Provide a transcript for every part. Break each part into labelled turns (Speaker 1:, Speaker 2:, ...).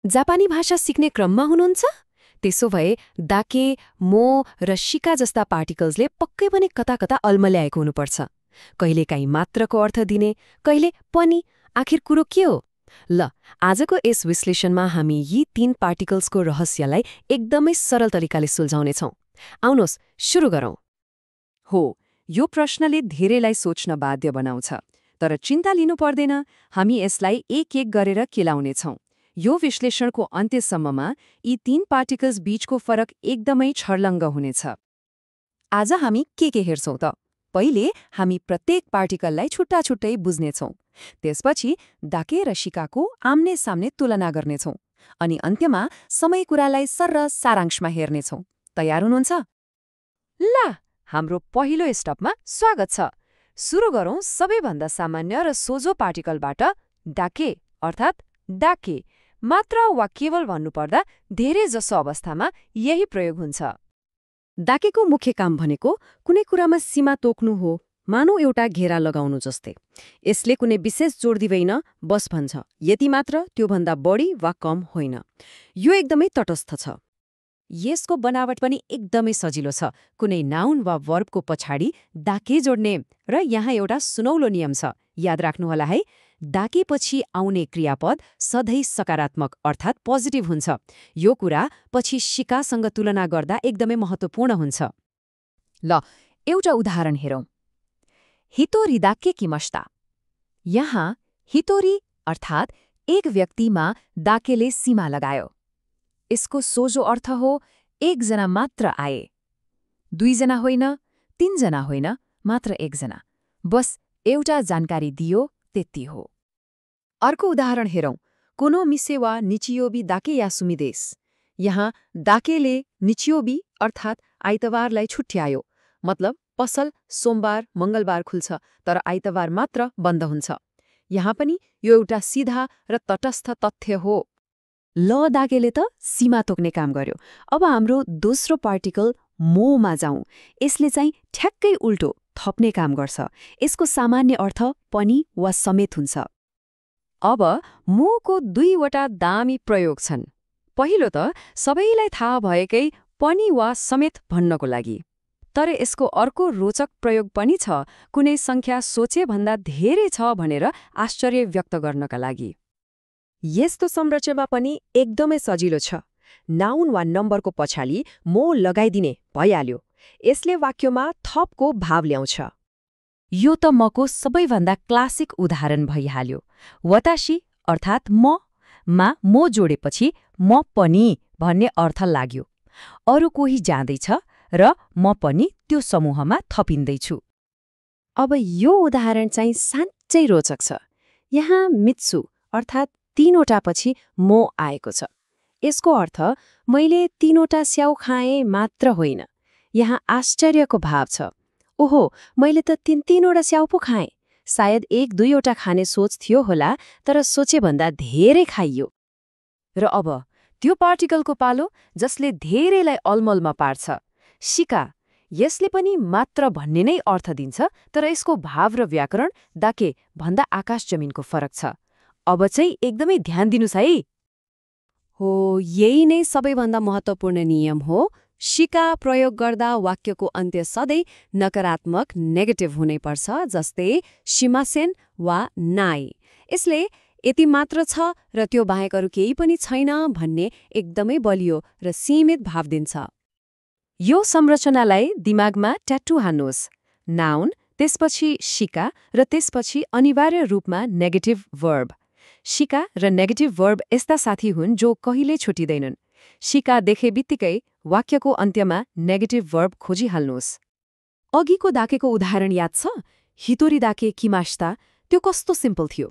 Speaker 1: जापानी भाषा सिक्ने क्रममा हुनुहुन्छ? त्यसो भए दाके, मो र शिका जस्ता पार्टिकल्सले पक्कै पनि कता कता अल्मल्याएको हुनुपर्छ। कहिलेकाहीँ मात्रको अर्थ दिने, कहिले पनि। आखिर कुरो के हो? ल, आजको यस विश्लेषणमा हामी यी 3 पार्टिकल्सको रहस्यलाई एकदमै सरल तरिकाले सुल्झाउनेछौँ। आउनुहोस्, सुरु गरौँ।
Speaker 2: हो, यो प्रश्नले धेरैलाई सोच्न बाध्य बनाउँछ। तर चिन्ता लिनु पर्दैन, हामी यसलाई एक एक गरेर केलाउनेछौँ। यो विश्लेषणको अन्त्यसम्ममा यी 3 पार्टिकल्स बीचको फरक एकदमै छर्लङ्ग हुनेछ। आज हामी के हेर्छौँ त? पहिले हामी प्रत्येक पार्टिकललाई छुट्टा छुट्टै बुझ्नेछौँ। त्यसपछि दाके र शिकाको आम्ने सामने तुलना गर्नेछौँ। अनि अन्त्यमा समय कुरालाई सरर सारांशमा हेर्नेछौँ। तयार हुनुहुन्छ? ल, हाम्रो पहिलो स्टपमा स्वागत छ। सुरु गरौँ सबैभन्दा सामान्य र सोझो पार्टिकलबाट, डाके अर्थात् डाके। मात्र वा केवल भन्नुपर्दा धेरै जसो अवस्थामा यही प्रयोग हुन्छ।
Speaker 1: दाकेको मुख्य काम भनेको कुनै कुरामा सीमा तोक्नु हो, मानौ एउटा घेरा लगाउनु जस्तै। यसले कुनै विशेष जोड दिँदैन, बस भन्छ, यति मात्र, त्योभन्दा बढी वा कम होइन। यो एकदमै तटस्थ छ।
Speaker 2: यसको बनावट पनि एकदमै सजिलो छ। कुनै नाउन वा वर्बको पछाडि दाके जोड्ने। र यहाँ एउटा सुनौलो नियम छ, याद राख्नुहोला है। दाकेपछि आउने क्रियापद सधैँ सकारात्मक अर्थात् पोजिटिभ हुन्छ। यो कुरा पछि शिकासँग तुलना गर्दा एकदमै महत्त्वपूर्ण हुन्छ। ल, एउटा उदाहरण हेरौँ। हितोरी दाके किमस्ता। यहाँ हितोरी अर्थात् एक व्यक्तिमा दाकेले सीमा लगायो। यसको सोझो अर्थ हो एकजना मात्र आए। 2 जना होइन, 3 जना होइन, मात्र 1 जना। बस एउटा जानकारी दियो, त्यति हो। अर्को उदाहरण हेरौँ। कोनो मिसे वा निचियोबी दाके या सुमिदेश। यहाँ दाकेले निचियोबी अर्थात् आइतबारलाई छुट्यायो। मतलब पसल सोमबार मङ्गलबार खुल्छ, तर आइतबार मात्र बन्द हुन्छ। यहाँ पनि यो एउटा सिधा र तटस्थ तथ्य हो। ल, दाकेले त सीमा तोक्ने काम गर्यो। अब हाम्रो दोस्रो पार्टिकल मोमा जाउँ। यसले चाहिँ ठ्याक्कै उल्टो, थप्ने काम गर्छ। यसको सामान्य अर्थ पनि वा समेत हुन्छ। अब मोको 2वटा दामी प्रयोग छन्। पहिलो त सबैलाई थाहा भएकै पनि वा समेत भन्नको लागि। तर यसको अर्को रोचक प्रयोग पनि छ, कुनै संख्या सोचेभन्दा धेरै छ भनेर आश्चर्य व्यक्त गर्नका लागि। यस्तो संरचनामा पनि एकदमै सजिलो छ। नाउन वा नम्बरको पछाडि मो लगाइदिने भइहाल्यो। यसले वाक्यमा थपको भाव ल्याउँछ। यो त मको सबैभन्दा क्लासिक उदाहरण भइहाल्यो। वताशी अर्थात् मा मो जोडेपछि म पनि भन्ने अर्थ लाग्यो। अरू कोही जाँदैछ र म पनि त्यो समूहमा थपिँदैछु। अब यो उदाहरण चाहिँ साँच्चै रोचक छ। यहाँ मित्सु अर्थात् 3वटा पछि मो आएको छ। यसको अर्थ मैले 3वटा स्याउ खाएँ मात्र होइन। यहाँ आश्चर्यको भाव छ। ओहो, मैले त 3-3वटा स्याउ पो खाएँ। सायद 1-2वटा खाने सोच थियो होला, तर सोचेभन्दा धेरै खाइयो। र अब त्यो पार्टिकलको पालो जसले धेरैलाई अलमलमा पार्छ, शिका। यसले पनि मात्र भन्ने नै अर्थ दिन्छ, तर यसको भाव र व्याकरण दाके भन्दा आकाश जमिनको फरक छ। अब चाहिँ एकदमै ध्यान दिनुस् है। हो, यही नै सबैभन्दा महत्त्वपूर्ण नियम हो। शिका प्रयोग गर्दा वाक्यको अन्त्य सधैँ नकारात्मक नेगेटिभ हुनैपर्छ, जस्तै शिमासेन वा नाइ। यसले यति मात्र छ र त्यो बाहेक अरू केही पनि छैन भन्ने एकदमै बलियो र सीमित भाव दिन्छ। यो संरचनालाई दिमागमा ट्याटु हान्नुहोस्। नाउन, त्यसपछि शिका र त्यसपछि अनिवार्य रूपमा नेगेटिभ वर्ब। शिका र नेगेटिभ वर्ब यस्ता साथी हुन् जो कहिले छुटिँदैनन्। शिका देखे बित्तिकै वाक्यको अन्त्यमा नेगेटिभ वर्ब खोजिहाल्नुहोस्। अघिको दाकेको उदाहरण याद छ? हितोरी दाके किमास्ता। त्यो कस्तो सिम्पल थियो।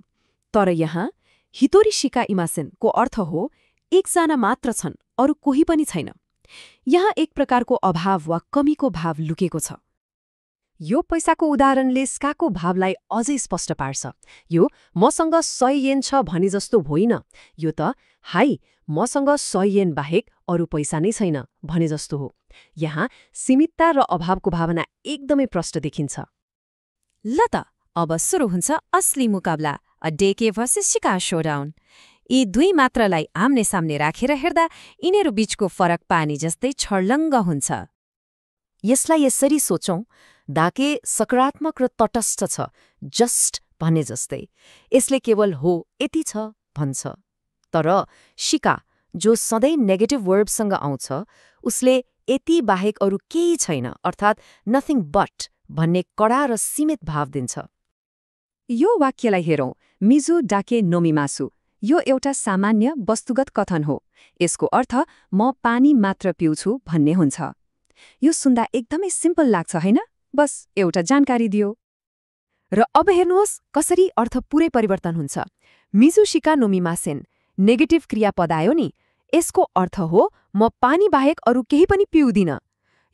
Speaker 2: तर यहाँ हितोरी शिका इमासेनको अर्थ हो एकजना मात्र छन्, अरू कोही पनि छैन। यहाँ एक प्रकारको अभाव वा कमीको भाव लुकेको छ। यो पैसाको उदाहरणले स्काको भावलाई अझै स्पष्ट पार्छ। यो मसँग 100 येन छ भने जस्तो होइन। यो त हाई, मसँग 100 येन बाहेक अरू पैसा नै छैन भने जस्तो हो। यहाँ सीमितता र अभावको भावना एकदमै प्रष्ट देखिन्छ। ल त, अब सुरु हुन्छ असली मुकाबला, अ डेके भर्सेस शिका शोडाउन। यी दुई मात्रलाई आम्ने सामने राखेर हेर्दा यिनीहरू बीचको फरक पानी जस्तै छर्लङ्ग हुन्छ।
Speaker 1: यसलाई यसरी सोचौं, दाके सकारात्मक र तटस्थ छ, जस्ट भने जस्तै। यसले केवल हो यति छ भन्छ। तर शिका, जो सधैँ नेगेटिभ वर्बसँग आउँछ, उसले यति बाहेक अरू केही छैन अर्थात् नथिङ बट भन्ने कडा र सीमित भाव दिन्छ।
Speaker 2: यो वाक्यलाई हेरौं, मिजु डाके नोमिमासु। यो एउटा सामान्य वस्तुगत कथन हो। यसको अर्थ म पानी मात्र पिउँछु भन्ने हुन्छ। यो सुन्दा एकदमै सिम्पल लाग्छ हैन? बस एउटा जानकारी दियो।
Speaker 1: र अब हेर्नुहोस् कसरी अर्थ पुरै परिवर्तन हुन्छ। मिजु शिका नोमिमासेन, नेगेटिभ क्रियापद आयो नि, यसको अर्थ हो म पानी बाहेक अरू केही पनि पिउँदिन।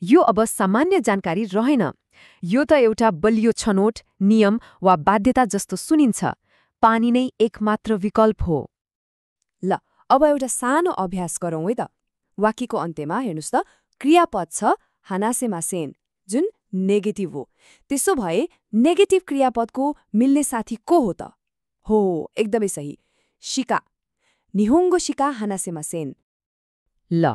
Speaker 1: यो अब सामान्य जानकारी रहेन। यो त एउटा बलियो छनोट, नियम वा बाध्यता जस्तो सुनिन्छ। पानी नै एकमात्र विकल्प हो। ल, अब एउटा सानो अभ्यास गरौँ है त। वाक्यको अन्त्यमा हेर्नुस् त, क्रियापद छ हानासेमासेन, जुन नेगेटिभ हो। त्यसो भए नेगेटिभ क्रियापदको मिल्ने साथी को हो त? हो, एकदमै सही, शिका। निहोङ्गो शिका हानासेमासेन। ल,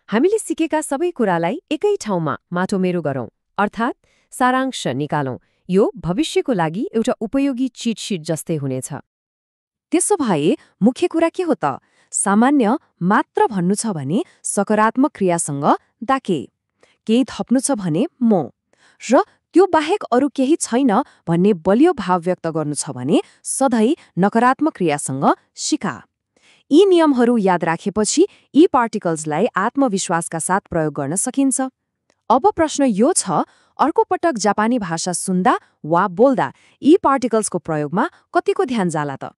Speaker 1: हामीले सिकेका सबै कुरालाई एकै ठाउँमा माटोमेरो गरौँ, अर्थात् सारांश निकालौँ। यो भविष्यको लागि एउटा उपयोगी चिटसिट जस्तै हुनेछ।
Speaker 2: त्यसो भए मुख्य कुरा के हो त? सामान्य मात्र भन्नु छ भने सकारात्मक क्रियासँग दाके, केही थप्नु छ भने म, र त्यो बाहेक अरू केही छैन भन्ने बलियो भाव व्यक्त गर्नु छ भने सधैँ नकारात्मक क्रियासँग शिका। यी नियमहरू याद राखेपछि यी पार्टिकल्सलाई आत्मविश्वासका साथ प्रयोग गर्न सकिन्छ। अब प्रश्न यो छ, अर्को पटक जापानी भाषा सुन्दा वा बोल्दा यी पार्टिकल्सको प्रयोगमा कतिको ध्यान जाला त?